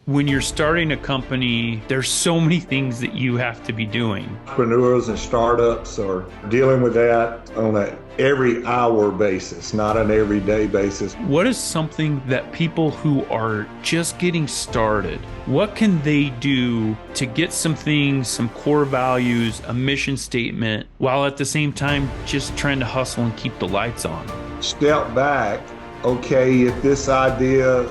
When you're starting a company, there's so many things that you have to be doing. Entrepreneurs and startups are dealing with that on a every hour basis, not an everyday basis. What is something that people who are just getting started, what can they do to get some things, some core values, a mission statement, while at the same time just trying to hustle and keep the lights on? Step back. Okay, if this idea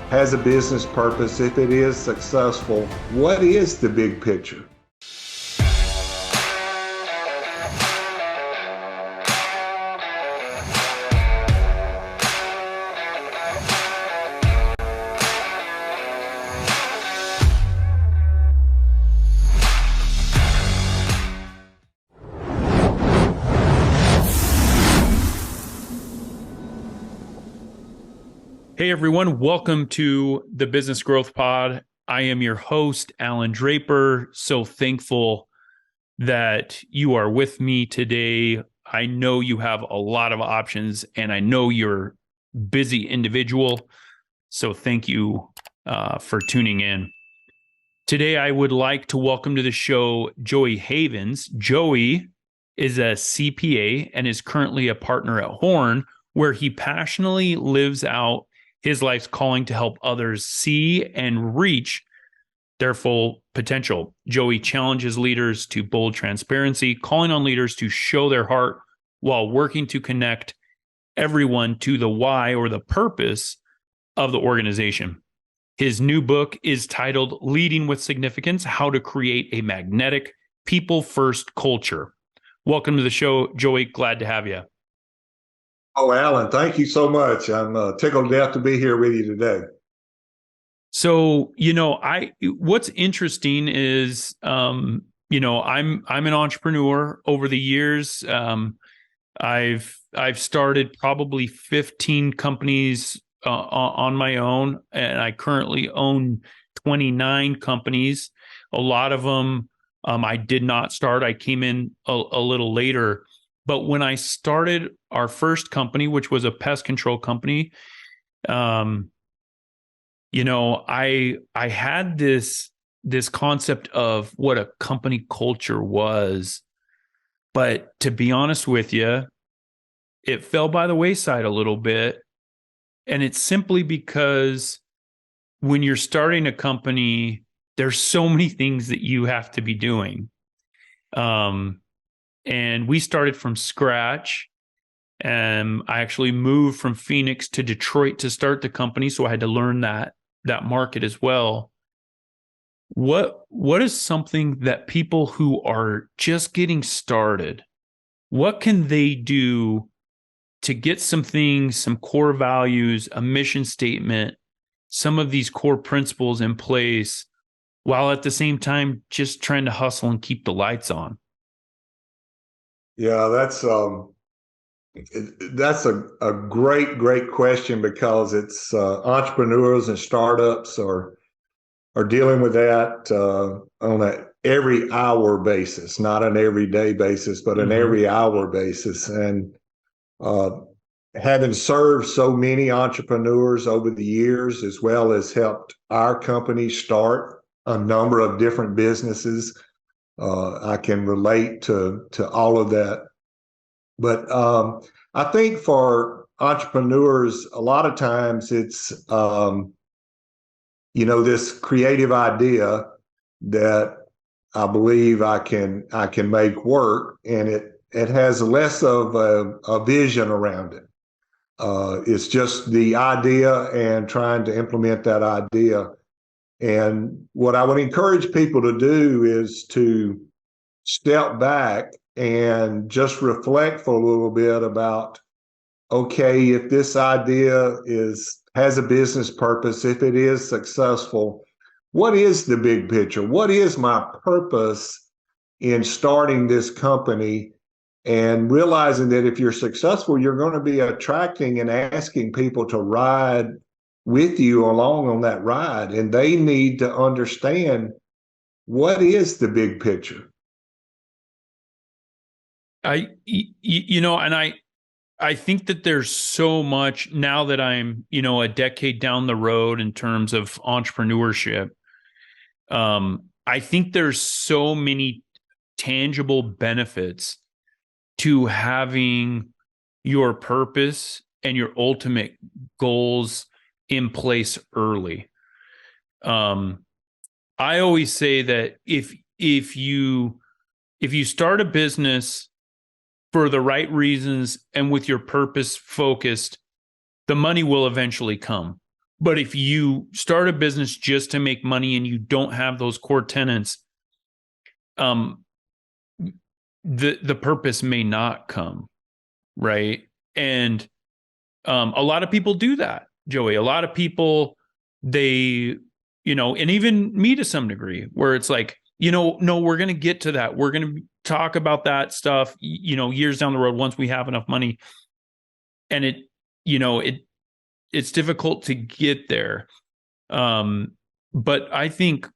has a business purpose, if it is successful, what is the big picture? Hey everyone, welcome to the Business Growth Pod. I am your host, Allan Draper. So thankful that you are with me today. I know you have a lot of options and I know you're a busy individual. So thank you for tuning in. Today, I would like to welcome to the show Joey Havens. Joey is a CPA and is currently a partner at HORNE, where he passionately lives out his life's calling to help others see and reach their full potential. Joey challenges leaders to bold transparency, calling on leaders to show their heart while working to connect everyone to the why or the purpose of the organization. His new book is titled Leading with Significance: How to Create a Magnetic People-First Culture. Welcome to the show, Joey. Glad to have you. Oh, Alan, thank you so much. I'm tickled to death to be here with you today. So, what's interesting is, I'm an entrepreneur. Over the years, I've started probably 15 companies on my own, and I currently own 29 companies. A lot of them I did not start. I came in a little later. But when I started our first company, which was a pest control company, I had this concept of what a company culture was. But to be honest with you, it fell by the wayside a little bit. And it's simply because when you're starting a company, there's so many things that you have to be doing. And we started from scratch. And I actually moved from Phoenix to Detroit to start the company. So I had to learn that market as well. What is something that people who are just getting started, what can they do to get some things, some core values, a mission statement, some of these core principles in place, while at the same time just trying to hustle and keep the lights on? Yeah, that's a great question, because it's entrepreneurs and startups are dealing with that on a every hour basis, not an everyday basis, but an every hour basis. And uh, having served so many entrepreneurs over the years, as well as helped our company start a number of different businesses, I can relate to all of that. But I think for entrepreneurs, a lot of times it's this creative idea that I believe I can make work, and it has less of a vision around it. It's just the idea and trying to implement that idea. And what I would encourage people to do is to step back and just reflect for a little bit about, okay, if this idea has a business purpose, if it is successful, what is the big picture? What is my purpose in starting this company? And realizing that if you're successful, you're going to be attracting and asking people to ride with you along on that ride. And they need to understand, what is the big picture? And I think that there's so much now that I'm, a decade down the road in terms of entrepreneurship. I think there's so many tangible benefits to having your purpose and your ultimate goals in place early. I always say that if you start a business for the right reasons and with your purpose focused, the money will eventually come. But if you start a business just to make money and you don't have those core tenets, the purpose may not come, right? And a lot of people do that, Joey. A lot of people, they, and even me to some degree, where it's like, no, we're going to get to that. We're going to talk about that stuff, years down the road once we have enough money. And it's difficult to get there. But I think,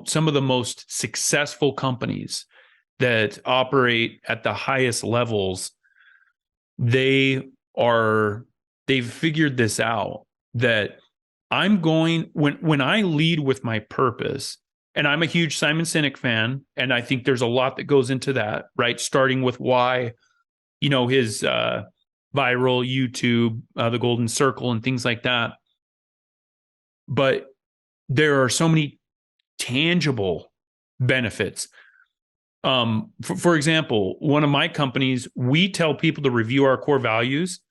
some of the most successful companies that operate at the highest levels, they've figured this out, that when I lead with my purpose, and I'm a huge Simon Sinek fan, and I think there's a lot that goes into that, right? Starting with why, his viral YouTube, the Golden Circle and things like that. But there are so many tangible benefits. For example, one of my companies, we tell people to review our core values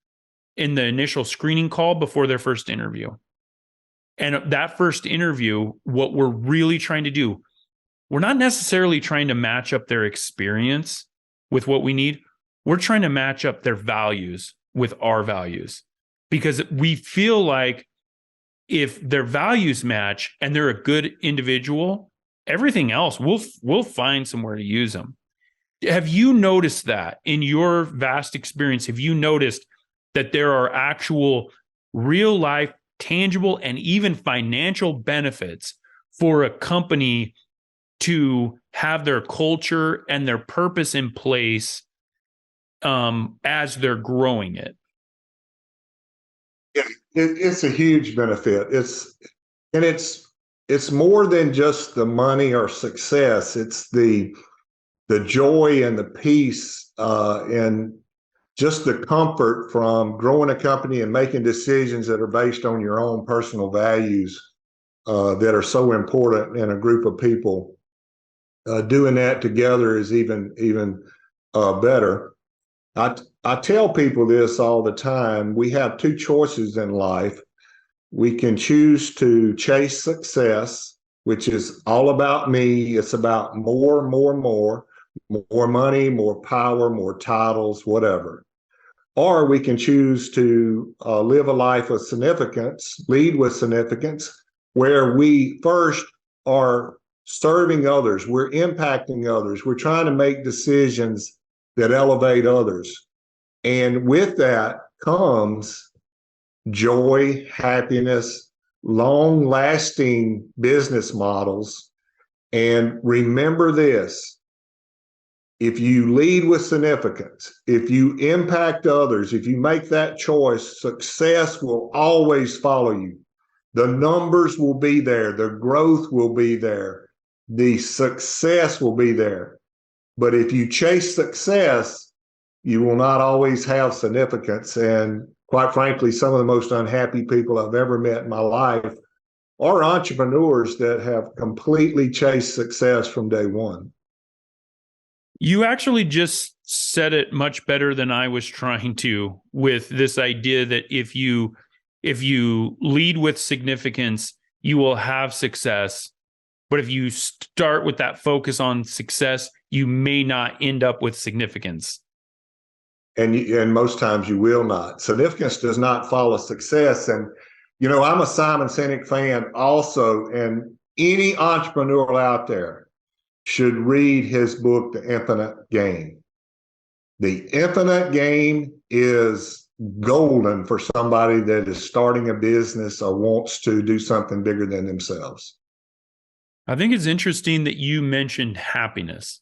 in the initial screening call before their first interview. And that first interview, what we're really trying to do, we're not necessarily trying to match up their experience with what we need. We're trying to match up their values with our values, because we feel like if their values match and they're a good individual, everything else, we'll find somewhere to use them. Have you noticed that in your vast experience? Have you noticed that there are actual real life, tangible, and even financial benefits for a company to have their culture and their purpose in place as they're growing it? Yeah, it's a huge benefit. It's more than just the money or success. It's the joy and the peace and just the comfort from growing a company and making decisions that are based on your own personal values that are so important in a group of people. Doing that together is even better. I tell people this all the time. We have two choices in life. We can choose to chase success, which is all about me. It's about more money, more power, more titles, whatever. Or we can choose to live a life of significance, lead with significance, where we first are serving others, we're impacting others, we're trying to make decisions that elevate others. And with that comes joy, happiness, long-lasting business models. And remember this: if you lead with significance, if you impact others, if you make that choice, success will always follow you. The numbers will be there. The growth will be there. The success will be there. But if you chase success, you will not always have significance. And quite frankly, some of the most unhappy people I've ever met in my life are entrepreneurs that have completely chased success from day one. You actually just said it much better than I was trying to, with this idea that if you lead with significance, you will have success. But if you start with that focus on success, you may not end up with significance. And most times you will not. Significance does not follow success. And, I'm a Simon Sinek fan also, and any entrepreneur out there should read his book, The Infinite Game. The Infinite Game is golden for somebody that is starting a business or wants to do something bigger than themselves. I think it's interesting that you mentioned happiness,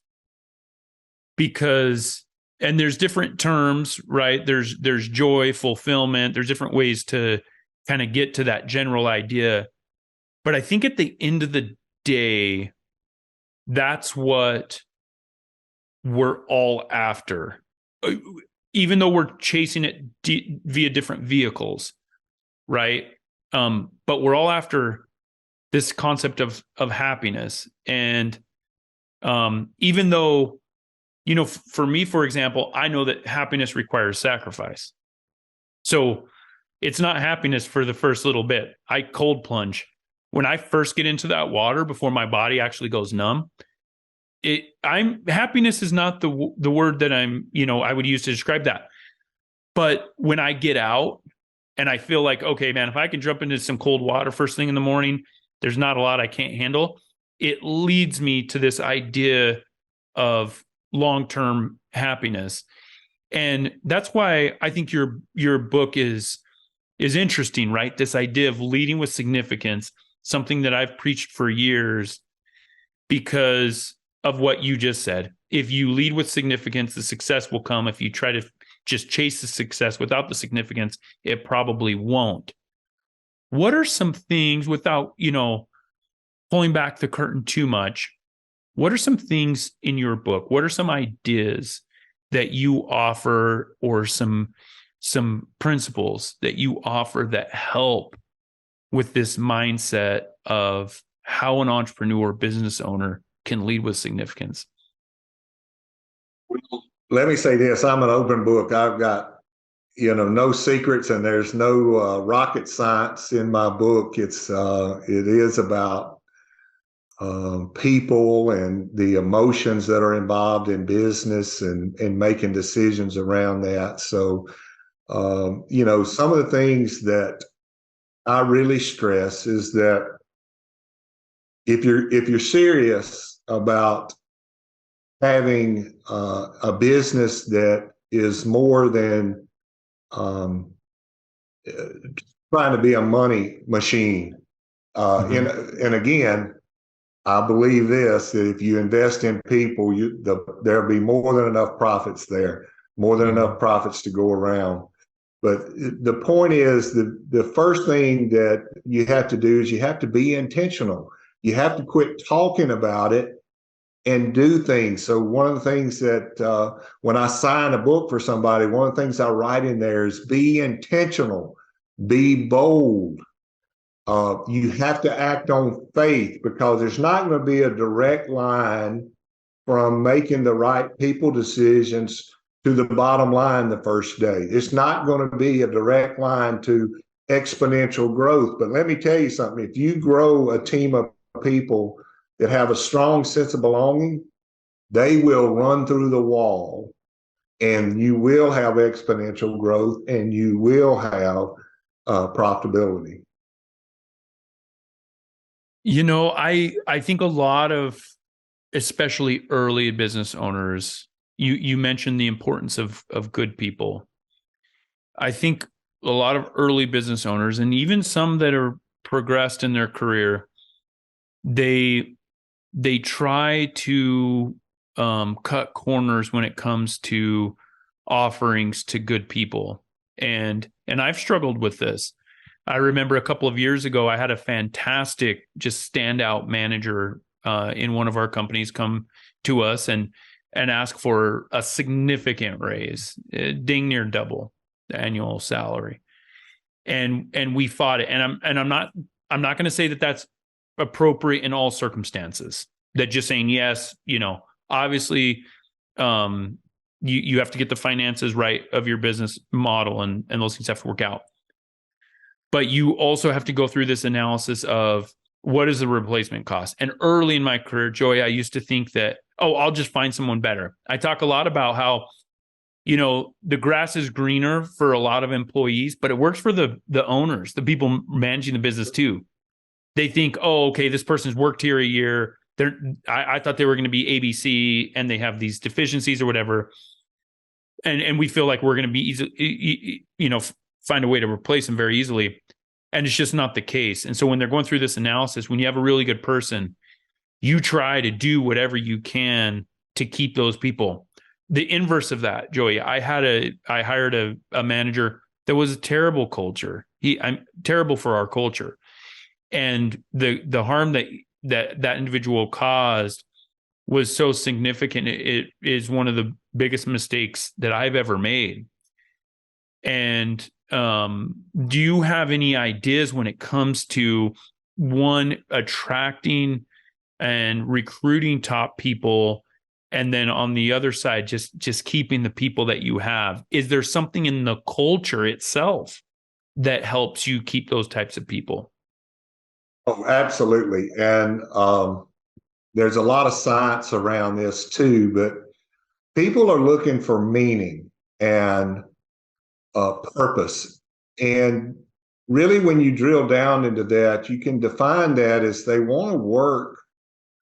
because and there's different terms, right? There's joy, fulfillment. There's different ways to kind of get to that general idea. But I think at the end of the day, that's what we're all after, even though we're chasing it via different vehicles, right? But we're all after this concept of happiness. And even though, for me, for example, I know that happiness requires sacrifice. So it's not happiness for the first little bit. I cold plunge. When I first get into that water before my body actually goes numb, happiness is not the word that I would use to describe that. But when I get out and I feel like, okay, man, if I can jump into some cold water first thing in the morning, there's not a lot I can't handle. It leads me to this idea of long-term happiness. And that's why I think your book is interesting, right? This idea of leading with significance, something that I've preached for years because of what you just said. If you lead with significance, the success will come. If you try to just chase the success without the significance, it probably won't. What are some things, without, pulling back the curtain too much, what are some things in your book? What are some ideas that you offer, or some principles that you offer that help with this mindset of how an entrepreneur, business owner can lead with significance? Let me say this. I'm an open book. I've got, no secrets, and there's no rocket science in my book. It is about people and the emotions that are involved in business and making decisions around that. So, some of the things that I really stress is that if you're serious about having a business that is more than trying to be a money machine, and again, I believe this, that if you invest in people, there'll be more than enough profits there, more than enough profits to go around. But the point is, the first thing that you have to do is you have to be intentional. You have to quit talking about it and do things. So one of the things that when I sign a book for somebody, one of the things I write in there is be intentional, be bold. You have to act on faith, because there's not going to be a direct line from making the right people decisions to the bottom line the first day. It's not going to be a direct line to exponential growth. But let me tell you something. If you grow a team of people that have a strong sense of belonging, they will run through the wall, and you will have exponential growth, and you will have profitability. I think a lot of, especially early business owners, you mentioned the importance of good people. I think a lot of early business owners, and even some that are progressed in their career, they try to cut corners when it comes to offerings to good people. And I've struggled with this. I remember a couple of years ago, I had a fantastic, just standout manager in one of our companies come to us and ask for a significant raise, dang near double the annual salary. And we fought it. And I'm not going to say that that's appropriate in all circumstances. That just saying yes, obviously, you have to get the finances right of your business model, and those things have to work out. But you also have to go through this analysis of what is the replacement cost. And early in my career, Joey, I used to think that, I'll just find someone better. I talk a lot about how, the grass is greener for a lot of employees, but it works for the owners, the people managing the business too. They think, okay, this person's worked here a year. I thought they were going to be ABC, and they have these deficiencies or whatever. And we feel like we're going to be easy, find a way to replace them very easily. And it's just not the case. And so when they're going through this analysis, when you have a really good person, you try to do whatever you can to keep those people. the inverse of that, Joey. I hired a manager that was a terrible culture. I'm terrible for our culture. And the harm that individual caused was so significant. It is one of the biggest mistakes that I've ever made. And do you have any ideas when it comes to one, attracting and recruiting top people, and then on the other side, just keeping the people that you have? Is there something in the culture itself that helps you keep those types of people? Oh, absolutely. And there's a lot of science around this too, but people are looking for meaning and purpose. And really, when you drill down into that, you can define that as they want to work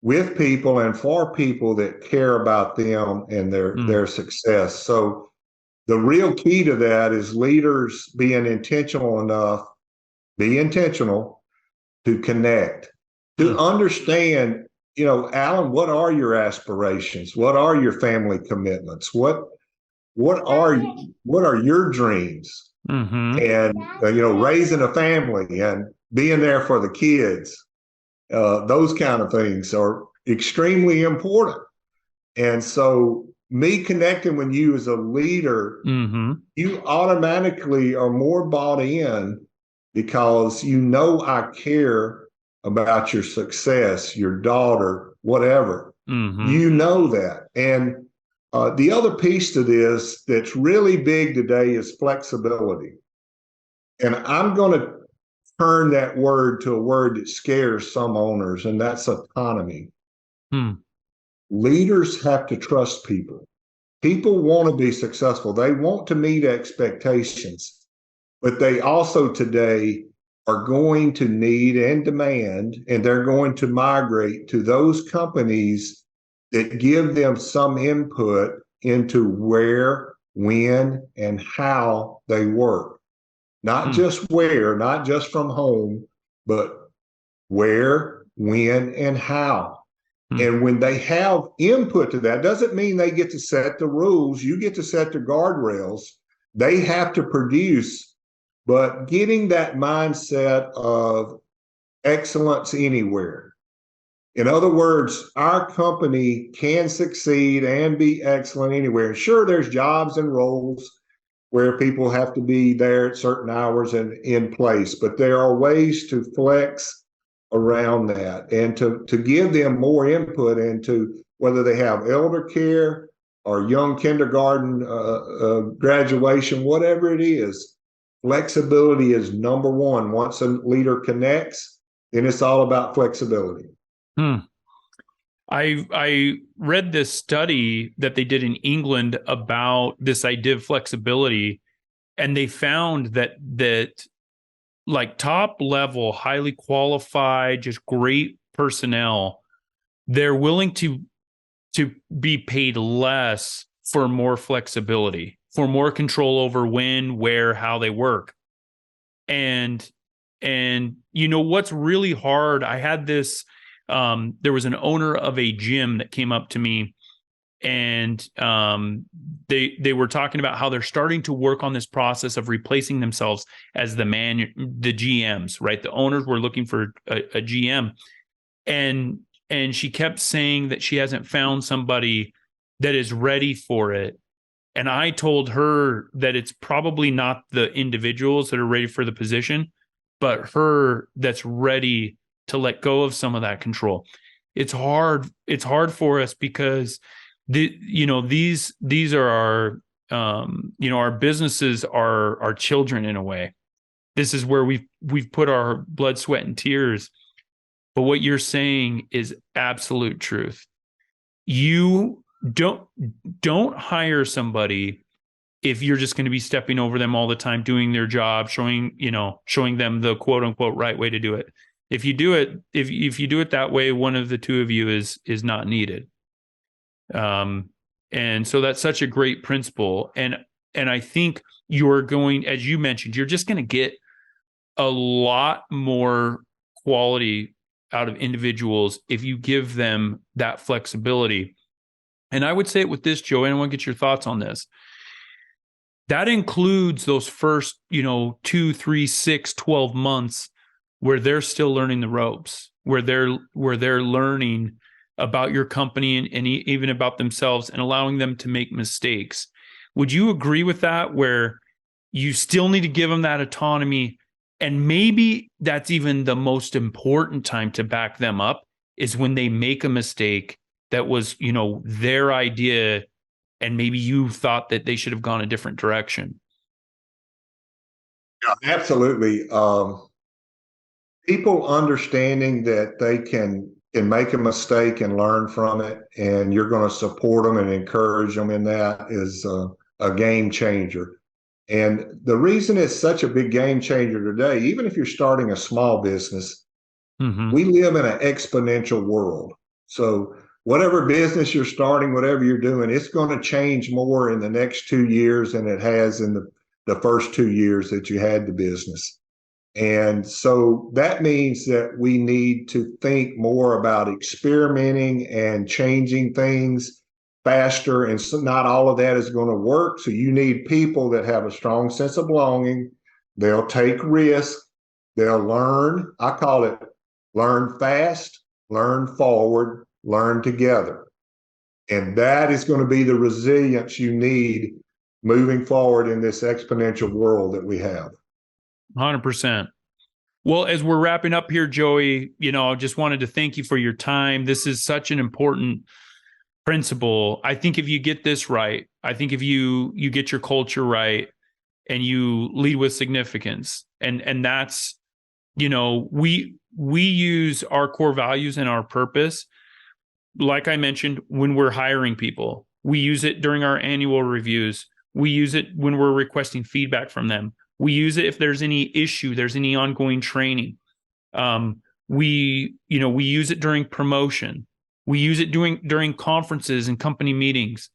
with people and for people that care about them and their success. So the real key to that is leaders being intentional enough, be intentional to connect, to understand, Allan, what are your aspirations? What are your family commitments? What are your dreams? Mm-hmm. And raising a family and being there for the kids, those kind of things are extremely important. And so me connecting with you as a leader, you automatically are more bought in because I care about your success, your daughter, whatever. You know that. And the other piece to this that's really big today is flexibility. And I'm going to turn that word to a word that scares some owners, and that's autonomy. Leaders have to trust people. People want to be successful. They want to meet expectations, but they also today are going to need and demand, and they're going to migrate to those companies that give them some input into where, when, and how they work. Not just where, not just from home, but where, when, and how. And when they have input to that, doesn't mean they get to set the rules. You get to set the guardrails. They have to produce, but getting that mindset of excellence anywhere. In other words, our company can succeed and be excellent anywhere. Sure, there's jobs and roles where people have to be there at certain hours and in place, but there are ways to flex around that and to give them more input into whether they have elder care or young kindergarten graduation, whatever it is. Flexibility is number one. Once a leader connects, then it's all about flexibility. I read this study that they did in England about this idea of flexibility, and they found that like top level, highly qualified, just great personnel, they're willing to be paid less for more flexibility, for more control over when, where, how they work. And what's really hard, I had this there was an owner of a gym that came up to me, and they were talking about how they're starting to work on this process of replacing themselves as the GMs, right? The owners were looking for a GM, and she kept saying that she hasn't found somebody that is ready for it. And I told her that it's probably not the individuals that are ready for the position, but her that's ready to let go of some of that control. It's hard. It's hard for us because these are our our businesses are our children in a way. This is where we've put our blood, sweat, and tears. But what you're saying is absolute truth. You don't hire somebody if you're just going to be stepping over them all the time, doing their job, showing them the quote unquote right way to do it. If you do it, if you do it that way, one of the two of you is not needed. And so that's such a great principle. And I think you're going, as you mentioned, you're just going to get a lot more quality out of individuals if you give them that flexibility. And I would say it with this, Joey, and I want to get your thoughts on this. That includes those first, 2, 3, 6, 12 months where they're still learning the ropes, where they're learning about your company and even about themselves, and allowing them to make mistakes. Would you agree with that, where you still need to give them that autonomy? And maybe that's even the most important time to back them up, is when they make a mistake that was, their idea, and maybe you thought that they should have gone a different direction. Yeah, absolutely. People understanding that they can make a mistake and learn from it, and you're going to support them and encourage them in that, is a game changer. And the reason it's such a big game changer today, even if you're starting a small business, we live in an exponential world. So whatever business you're starting, whatever you're doing, it's going to change more in the next 2 years than it has in the first 2 years that you had the business. And so that means that we need to think more about experimenting and changing things faster. And so not all of that is going to work. So you need people that have a strong sense of belonging. They'll take risks. They'll learn. I call it learn fast, learn forward, learn together. And that is going to be the resilience you need moving forward in this exponential world that we have. 100%. Well, as we're wrapping up here, Joey, I just wanted to thank you for your time. This is such an important principle. I think if you get this right, I think if you get your culture right and you lead with significance, and that's, we use our core values and our purpose, like I mentioned, when we're hiring people. We use it during our annual reviews. We use it when we're requesting feedback from them. We use it if there's any issue, there's any ongoing training. We use it during promotion. We use it during conferences and company meetings.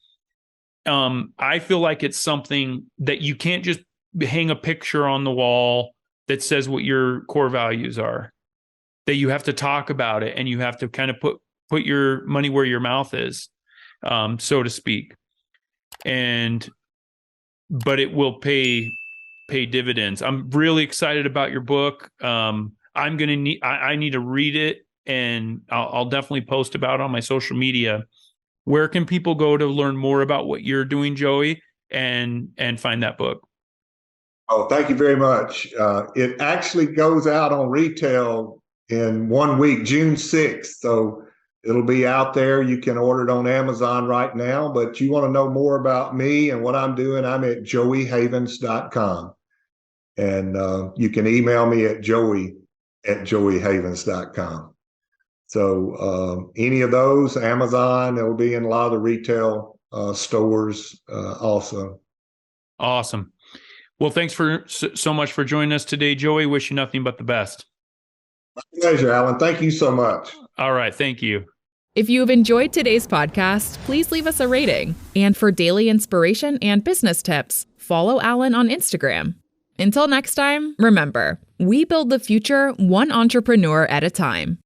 I feel like it's something that you can't just hang a picture on the wall that says what your core values are, that you have to talk about it, and you have to kind of put your money where your mouth is, so to speak. But it will pay dividends. I'm really excited about your book. I need to read it, and I'll definitely post about it on my social media. Where can people go to learn more about what you're doing, Joey, and find that book? Oh, thank you very much. It actually goes out on retail in 1 week, June 6th. So it'll be out there. You can order it on Amazon right now, but you want to know more about me and what I'm doing, I'm at joeyhavens.com. And you can email me at joey@joeyhavens.com. So any of those, Amazon, it'll be in a lot of the retail stores also. Awesome. Well, thanks so much for joining us today, Joey. Wish you nothing but the best. My pleasure, Allan. Thank you so much. All right. Thank you. If you have enjoyed today's podcast, please leave us a rating. And for daily inspiration and business tips, follow Allan on Instagram. Until next time, remember, we build the future one entrepreneur at a time.